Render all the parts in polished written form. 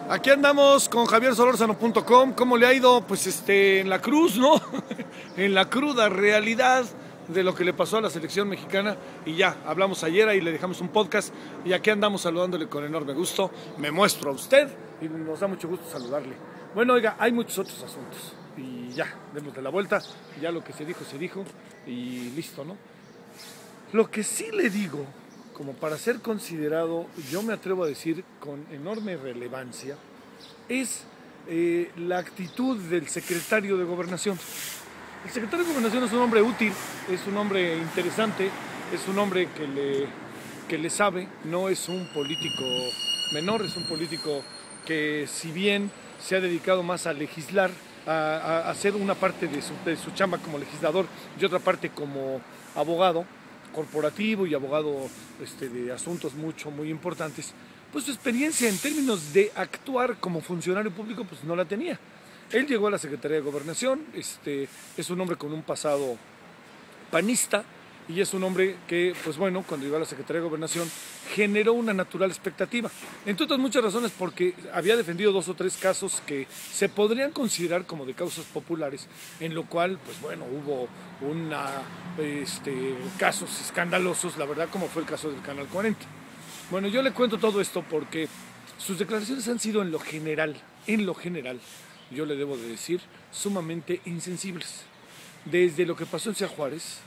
Aquí andamos con javiersolorzano.com. ¿Cómo le ha ido? Pues en la cruz, ¿no? En la cruda realidad de lo que le pasó a la selección mexicana. Y ya, hablamos ayer y le dejamos un podcast. Y aquí andamos saludándole con enorme gusto. Me muestro a usted y nos da mucho gusto saludarle. Bueno, oiga, hay muchos otros asuntos. Y ya, démosle la vuelta. Ya lo que se dijo. Y listo, ¿no? Lo que sí le digo, como para ser considerado, yo me atrevo a decir con enorme relevancia, es la actitud del secretario de Gobernación. El secretario de Gobernación es un hombre útil, es un hombre interesante, es un hombre que le sabe, no es un político menor, es un político que, si bien se ha dedicado más a legislar, a hacer una parte de su chamba como legislador y otra parte como abogado corporativo y abogado de asuntos muy importantes, pues su experiencia en términos de actuar como funcionario público pues no la tenía. Él llegó a la Secretaría de Gobernación, es un hombre con un pasado panista y es un hombre que, pues bueno, cuando llegó a la Secretaría de Gobernación generó una natural expectativa. Entre otras muchas razones porque había defendido 2 o 3 casos que se podrían considerar como de causas populares, en lo cual, pues bueno, hubo casos escandalosos, la verdad, como fue el caso del Canal 40. Bueno, yo le cuento todo esto porque sus declaraciones han sido en lo general, yo le debo de decir, sumamente insensibles. Desde lo que pasó en Ciudad Juárez,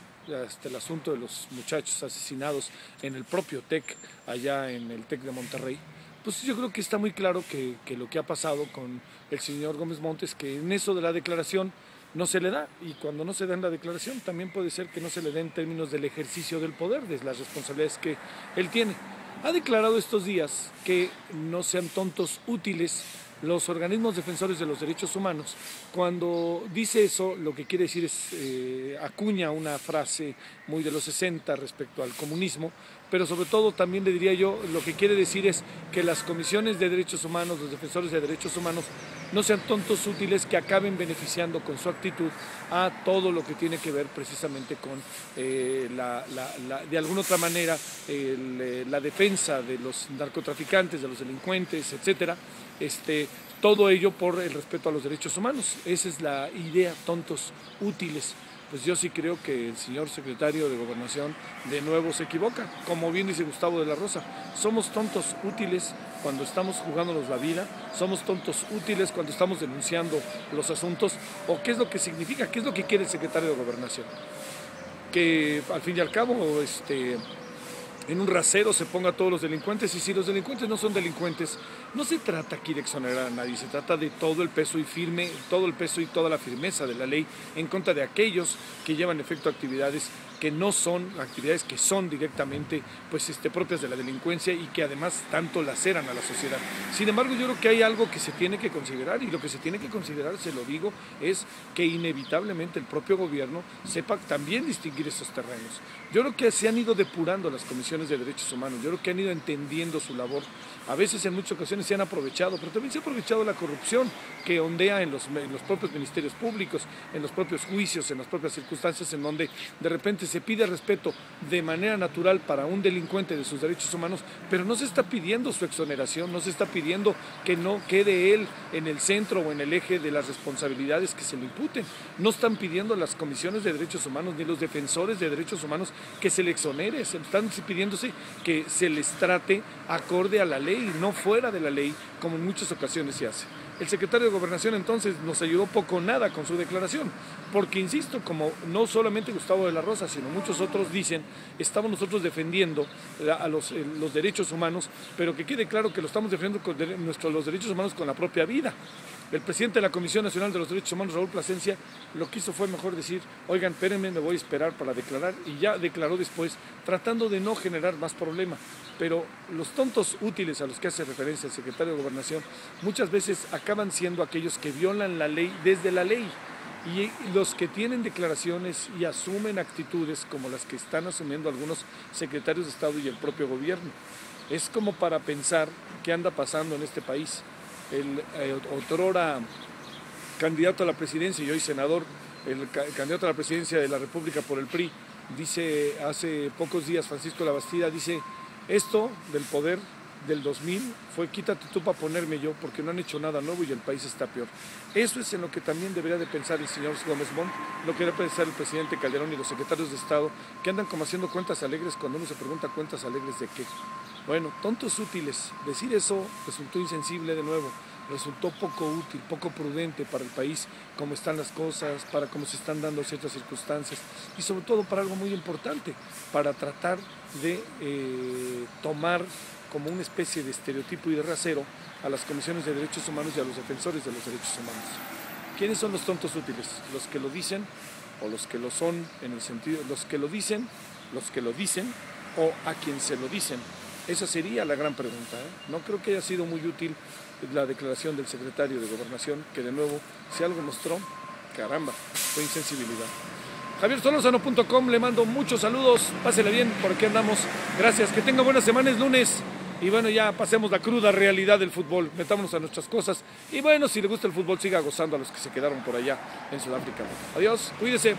hasta el asunto de los muchachos asesinados en el propio TEC, allá en el TEC de Monterrey, pues yo creo que está muy claro que lo que ha pasado con el señor Gómez Montes, que en eso de la declaración no se le da, y cuando no se da en la declaración también puede ser que no se le dé en términos del ejercicio del poder, de las responsabilidades que él tiene. Ha declarado estos días que no sean tontos útiles los organismos defensores de los derechos humanos. Cuando dice eso, lo que quiere decir es, acuña una frase muy de los 60 respecto al comunismo, pero sobre todo también le diría yo, lo que quiere decir es que las comisiones de derechos humanos, los defensores de derechos humanos, no sean tontos útiles que acaben beneficiando con su actitud a todo lo que tiene que ver precisamente con de alguna otra manera la defensa de los narcotraficantes, de los delincuentes, etcétera. Todo ello por el respeto a los derechos humanos. Esa es la idea, tontos útiles. Pues yo sí creo que el señor secretario de Gobernación de nuevo se equivoca. Como bien dice Gustavo de la Rosa, somos tontos útiles cuando estamos jugándonos la vida, somos tontos útiles cuando estamos denunciando los asuntos. ¿O qué es lo que significa? ¿Qué es lo que quiere el secretario de Gobernación? Que al fin y al cabo en un rasero se ponga a todos los delincuentes, y si los delincuentes no son delincuentes, no se trata aquí de exonerar a nadie, se trata de todo el peso y toda la firmeza de la ley en contra de aquellos que llevan efecto actividades que no son actividades que son directamente propias de la delincuencia y que además tanto laceran a la sociedad. Sin embargo, yo creo que hay algo que se tiene que considerar, y lo que se tiene que considerar, se lo digo, es que inevitablemente el propio gobierno sepa también distinguir esos terrenos. Yo creo que se han ido depurando las comisiones de derechos humanos, yo creo que han ido entendiendo su labor. A veces, en muchas ocasiones, se han aprovechado, pero también se ha aprovechado la corrupción que ondea en los propios ministerios públicos, en los propios juicios, en las propias circunstancias en donde de repente se pide respeto de manera natural para un delincuente de sus derechos humanos, pero no se está pidiendo su exoneración, no se está pidiendo que no quede él en el centro o en el eje de las responsabilidades que se le imputen. No están pidiendo las comisiones de derechos humanos ni los defensores de derechos humanos que se le exonere, están pidiéndose que se les trate acorde a la ley, no fuera de la ley, como en muchas ocasiones se hace. El secretario de Gobernación entonces nos ayudó poco o nada con su declaración, porque insisto, como no solamente Gustavo de la Rosa, sino muchos otros dicen, estamos nosotros defendiendo a los derechos humanos, pero que quede claro que lo estamos defendiendo los derechos humanos con la propia vida. El presidente de la Comisión Nacional de los Derechos Humanos, Raúl Plasencia, lo que hizo fue mejor decir, oigan, espérenme, me voy a esperar para declarar, y ya declaró después, tratando de no generar más problema. Pero los tontos útiles a los que hace referencia el secretario de Gobernación muchas veces acaban siendo aquellos que violan la ley desde la ley, y los que tienen declaraciones y asumen actitudes como las que están asumiendo algunos secretarios de Estado y el propio gobierno. Es como para pensar qué anda pasando en este país. El otrora candidato a la presidencia y hoy senador, el candidato a la presidencia de la República por el PRI, dice hace pocos días, Francisco Labastida, dice, esto del poder del 2000 fue quítate tú para ponerme yo, porque no han hecho nada nuevo y el país está peor. Eso es en lo que también debería de pensar el señor Gómez Montt, lo que debería pensar el presidente Calderón y los secretarios de Estado, que andan como haciendo cuentas alegres cuando uno se pregunta cuentas alegres de qué. Bueno, tontos útiles, decir eso resultó insensible de nuevo, resultó poco útil, poco prudente para el país, cómo están las cosas, para cómo se están dando ciertas circunstancias y sobre todo para algo muy importante, para tratar de tomar como una especie de estereotipo y de rasero a las comisiones de derechos humanos y a los defensores de los derechos humanos. ¿Quiénes son los tontos útiles? ¿Los que lo dicen o los que lo son en el sentido, los que lo dicen o a quien se lo dicen? Esa sería la gran pregunta, ¿eh? No creo que haya sido muy útil la declaración del secretario de Gobernación, que de nuevo, si algo mostró, caramba, fue insensibilidad. JavierSolórzano.com, le mando muchos saludos, pásele bien, por aquí andamos, gracias, que tenga buena semana, es lunes, y bueno, ya pasemos la cruda realidad del fútbol, metámonos a nuestras cosas, y bueno, si le gusta el fútbol, siga gozando a los que se quedaron por allá en Sudáfrica. Adiós, cuídese.